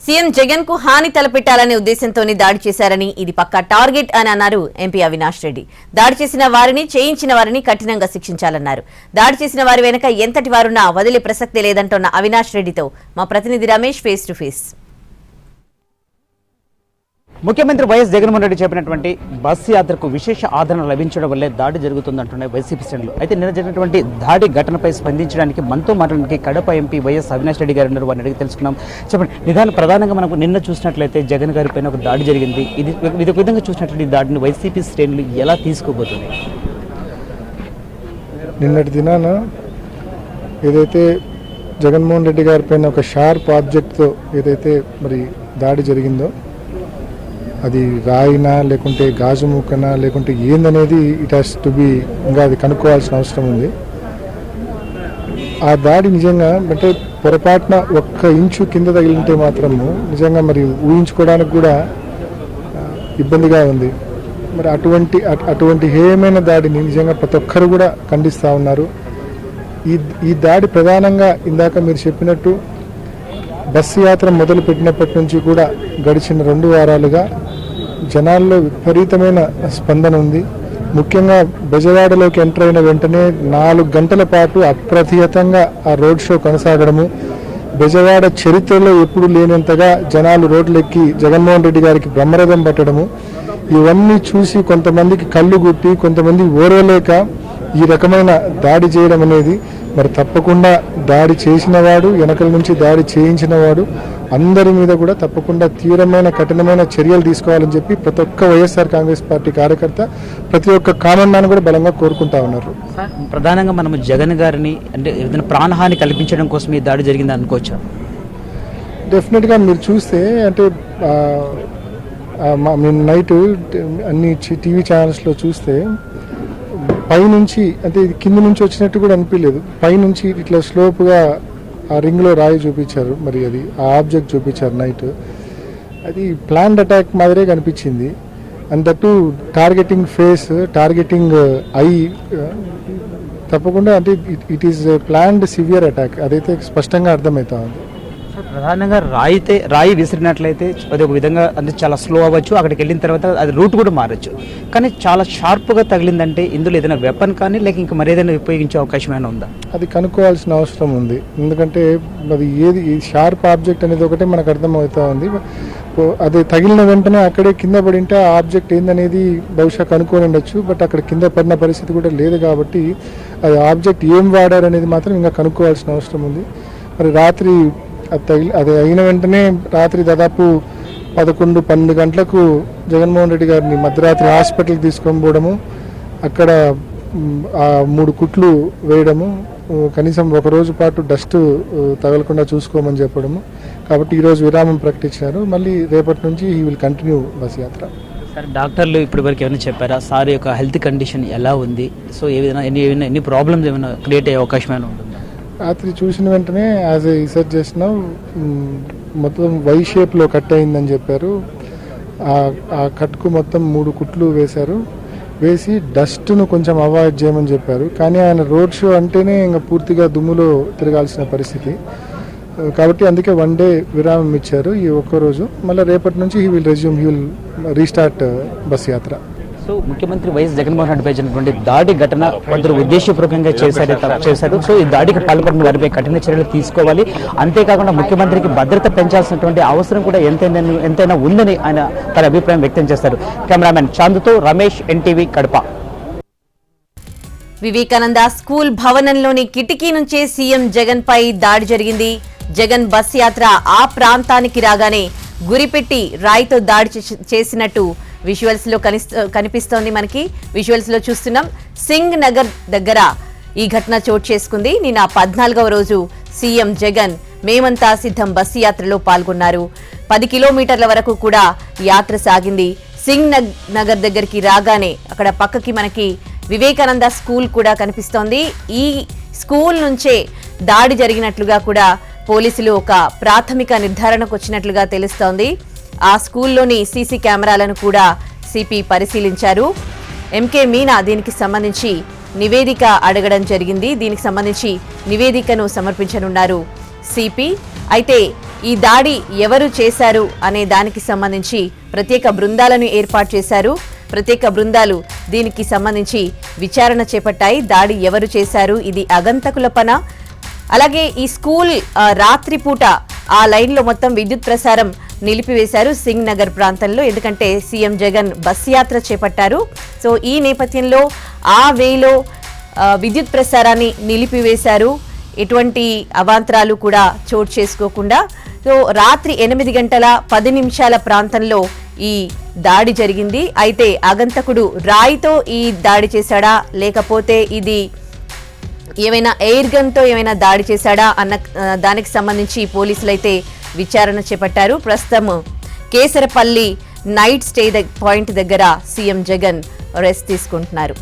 CM Jagan కు హాని తలపెట్టాలనే ఉద్దేశంతోనే దాడి చేశారని, ఇది పక్కా టార్గెట్ అని అన్నారు ఎంపీ అవినాష్ రెడ్డి. దాడి చేసిన వారిని, చేయించిన వారిని కఠినంగా శిక్షించాలన్నారు. దాడి చేసిన వారి వెనక ఎంతటి వారున్నా వదిలే ప్రసక్తే లేదంటున్న అవినాష్ రెడ్డితో మా ప్రతినిధి రమేష్ ఫేస్ టు ఫేస్. ముఖ్యమంత్రి వైఎస్ జగన్మోహన్ రెడ్డి చెప్పినటువంటి బస్సు యాత్రకు విశేష ఆదరణ లభించడం వల్లే దాడి జరుగుతుందంటున్నాయి వైసీపీ శ్రేణులు. అయితే నిన్న జరిగినటువంటి దాడి ఘటనపై స్పందించడానికి మనతో మాట్లాడడానికి కడప ఎంపీ వైఎస్ అవినాష్ రెడ్డి గారు ఉన్నారు. వారిని అడిగి తెలుసుకున్నాం. చెప్పండి, ప్రధానంగా మనకు నిన్న చూసినట్లయితే జగన్ గారి పైన ఒక దాడి జరిగింది. ఇది ఒక విధంగా చూసినట్లయితే దాడిని వైసీపీ శ్రేణులు ఎలా తీసుకోబోతుంది? నిన్నటి దినాన ఏదైతే జగన్మోహన్ రెడ్డి గారి పైన ఒక షార్ప్ ఆబ్జెక్ట్తో ఏదైతే మరి దాడి జరిగిందో, అది రాయినా లేకుంటే గాజు ముక్కనా లేకుంటే ఏందనేది ఇట్ హ్యాస్ టు బి ఇంకా అది కనుక్కోవాల్సిన అవసరం ఉంది. ఆ దాడి నిజంగా అంటే పొరపాటున ఒక్క ఇంచు కింద తగిలింటే మాత్రము నిజంగా మరి ఊహించుకోవడానికి కూడా ఇబ్బందిగా ఉంది. మరి అటువంటి హేయమైన దాడిని నిజంగా ప్రతి ఒక్కరు కూడా ఖండిస్తూ ఉన్నారు. ఈ దాడి ప్రధానంగా ఇందాక మీరు చెప్పినట్టు బస్సు యాత్ర మొదలు పెట్టినప్పటి నుంచి కూడా గడిచిన 2 వారాలుగా జనాల్లో విపరీతమైన స్పందన ఉంది. ముఖ్యంగా బెజవాడలోకి ఎంటర్ అయిన వెంటనే 4 గంటల పాటు అప్రతిహతంగా ఆ రోడ్ షో కొనసాగడము, బెజవాడ చరిత్రలో ఎప్పుడు లేనంతగా జనాలు రోడ్లెక్కి జగన్మోహన్ రెడ్డి గారికి బ్రహ్మరథం పట్టడము, ఇవన్నీ చూసి కొంతమందికి కళ్ళు గుట్టి కొంతమంది ఓర్వలేక ఈ రకమైన దాడి చేయడం అనేది మరి తప్పకుండా దాడి చేసినవాడు, వెనకల నుంచి దాడి చేయించినవాడు అందరి మీద కూడా తప్పకుండా తీవ్రమైన కఠినమైన చర్యలు తీసుకోవాలని చెప్పి ప్రతి ఒక్క వైఎస్ఆర్ కాంగ్రెస్ పార్టీ కార్యకర్త, ప్రతి ఒక్క కామన్ మ్యాన్ కూడా బలంగా కోరుకుంటా ఉన్నారు. ప్రధానంగా మనం జగన్ గారిని అంటే ఏదైనా ప్రాణహాని కల్పించడం కోసం ఈ దాడి జరిగింది అనుకోవచ్చా? డెఫినెట్గా మీరు చూస్తే అంటే మేము నైట్ అన్ని టీవీ ఛానల్స్లో చూస్తే పైనుంచి అంటే ఇది కింద నుంచి వచ్చినట్టు కూడా అనిపించలేదు. పైనుంచి ఇట్లా స్లోప్గా ఆ రింగ్లో రాయి చూపించారు, మరి అది ఆ ఆబ్జెక్ట్ చూపించారు నైట్. అది ప్లాన్డ్ అటాక్ మాదిరే కనిపించింది. And that targeting face, targeting I, తప్పకుండా అంటే it is planned severe attack, అదైతే స్పష్టంగా అర్థమవుతా ఉంది. ప్రధానంగా రాయి విసిరినట్లయితే అది ఒక విధంగా అంటే చాలా స్లో అవ్వచ్చు, అక్కడికి వెళ్ళిన తర్వాత అది రూట్ కూడా మారచ్చు. కానీ చాలా షార్ప్గా తగిలిందంటే ఇందులో ఏదైనా వెపన్ కానీ లేక ఇంకా మరేదైనా ఉపయోగించే అవకాశం ఏమైనా ఉందా? అది కనుక్కోవాల్సిన అవసరం ఉంది. ఎందుకంటే అది ఏది షార్ప్ ఆబ్జెక్ట్ అనేది ఒకటే మనకు అర్థమవుతా ఉంది. అది తగిలిన వెంటనే అక్కడే కింద పడింటే ఆ ఆబ్జెక్ట్ ఏందనేది బహుశా కనుక్కొని ఉండొచ్చు. బట్ అక్కడ కింద పడిన పరిస్థితి కూడా లేదు కాబట్టి అది ఆబ్జెక్ట్ ఏం వాడారు అనేది మాత్రం ఇంకా కనుక్కోవాల్సిన అవసరం ఉంది. మరి రాత్రి అది అయిన వెంటనే రాత్రి దాదాపు 11-12 గంటలకు జగన్మోహన్ రెడ్డి గారిని మధ్యరాత్రి హాస్పిటల్కి తీసుకొని పోవడము, అక్కడ 3 కుట్లు వేయడము, కనీసం 1 రోజు పాటు డస్ట్ తగలకుండా చూసుకోమని చెప్పడము. కాబట్టి ఈరోజు విరామం ప్రకటించారు. మళ్ళీ రేపటి నుంచి హీ విల్ కంటిన్యూ బస్ యాత్ర. సార్, డాక్టర్లు ఇప్పటి వరకు ఏమైనా చెప్పారా సార్ యొక్క హెల్త్ కండిషన్ ఎలా ఉంది? సో ఎన్ని ప్రాబ్లమ్స్ ఏమైనా క్రియేట్ అయ్యే అవకాశం ఏమైనా ఉంటుందా? రాత్రి చూసిన వెంటనే యాజ్ ఏ రీసెర్చ్ చేసినాం, మొత్తం వై షేప్లో కట్ అయిందని చెప్పారు. ఆ కట్కు మొత్తం 3 కుట్లు వేశారు. వేసి డస్ట్ను కొంచెం అవాయిడ్ చేయమని చెప్పారు. కానీ ఆయన రోడ్ షో అంటేనే ఇంకా పూర్తిగా దుమ్ములో తిరగాల్సిన పరిస్థితి కాబట్టి అందుకే 1 డే విరామం ఇచ్చారు ఈ ఒక్కరోజు. మళ్ళీ రేపటి నుంచి హీ విల్ రీస్టార్ట్ బస్ యాత్ర. సో ముఖ్యమంత్రి వైఎస్ జగన్మోహన్ రెడ్డి చేసినటువంటి దాడి ఘటన కొందరు ఉద్దేశపూర్వకంగా చేశారు. సో ఈ దాడికి పాల్పడిన వారిపై కఠిన చర్యలు తీసుకోవాలి. అంతేకాకుండా ముఖ్యమంత్రికి భద్రత పెంచాల్సినటువంటి అవసరం కూడా ఎంతైనా ఉందని ఆయన తన అభిప్రాయం వ్యక్తం చేశారు. కెమెరామెన్ చాందుతో రమేష్, ఎన్టీవీ, కడప. వివేకానంద స్కూల్ భవనంలోని కిటికీ నుంచే సీఎం జగన్ పై దాడి జరిగింది. జగన్ బస్ యాత్ర ఆ ప్రాంతానికి రాగానే గురిపెట్టి రాయితో దాడి చేసినట్టు విజువల్స్ లో కనిపిస్తోంది. మనకి విజువల్స్ లో చూస్తున్నాం. సింగ్ నగర్ దగ్గర ఈ ఘటన చోటు చేసుకుంది. నిన్న 14వ రోజు సీఎం జగన్ మేమంతా సిద్ధం బస్సు యాత్రలో పాల్గొన్నారు. 10 కిలోమీటర్ల వరకు కూడా యాత్ర సాగింది. సింగ్ నగర్ దగ్గరికి రాగానే అక్కడ పక్కకి మనకి వివేకానంద స్కూల్ కూడా కనిపిస్తోంది. ఈ స్కూల్ నుంచే దాడి జరిగినట్లుగా కూడా పోలీసులు ఒక ప్రాథమిక నిర్ధారణకు వచ్చినట్లుగా తెలుస్తోంది. ఆ స్కూల్లోని సీసీ కెమెరాలను కూడా సిపి పరిశీలించారు. ఎంకే మీనా దీనికి సంబంధించి నివేదిక అడగడం జరిగింది. దీనికి సంబంధించి నివేదికను సమర్పించనున్నారు సిపి. అయితే ఈ దాడి ఎవరు చేశారు అనే దానికి సంబంధించి ప్రత్యేక బృందాలను ఏర్పాటు చేశారు. ప్రత్యేక బృందాలు దీనికి సంబంధించి విచారణ చేపట్టాయి. దాడి ఎవరు చేశారు, ఇది ఆగంతకుల పన, అలాగే ఈ స్కూల్ రాత్రిపూట ఆ లైన్లో మొత్తం విద్యుత్ ప్రసారం నిలిపివేశారు సింగ్ నగర్ ప్రాంతంలో. ఎందుకంటే సీఎం జగన్ బస్ యాత్ర చేపట్టారు. సో ఈ నేపథ్యంలో ఆ వేలో విద్యుత్ ప్రసారాన్ని నిలిపివేశారు. ఎటువంటి అవాంతరాలు కూడా చోటు చేసుకోకుండా. సో రాత్రి 8:10 ప్రాంతంలో ఈ దాడి జరిగింది. అయితే ఆగంతకుడు రాయితో ఈ దాడి చేశాడా, లేకపోతే ఇది ఏమైనా ఎయిర్ గన్ తో ఏమైనా దాడి చేశాడా అన్న దానికి సంబంధించి పోలీసులు అయితే విచారణ చేపట్టారు. ప్రస్తుతం కేసరపల్లి నైట్ స్టే పాయింట్ దగ్గర సీఎం జగన్ రెస్ట్ తీసుకుంటున్నారు.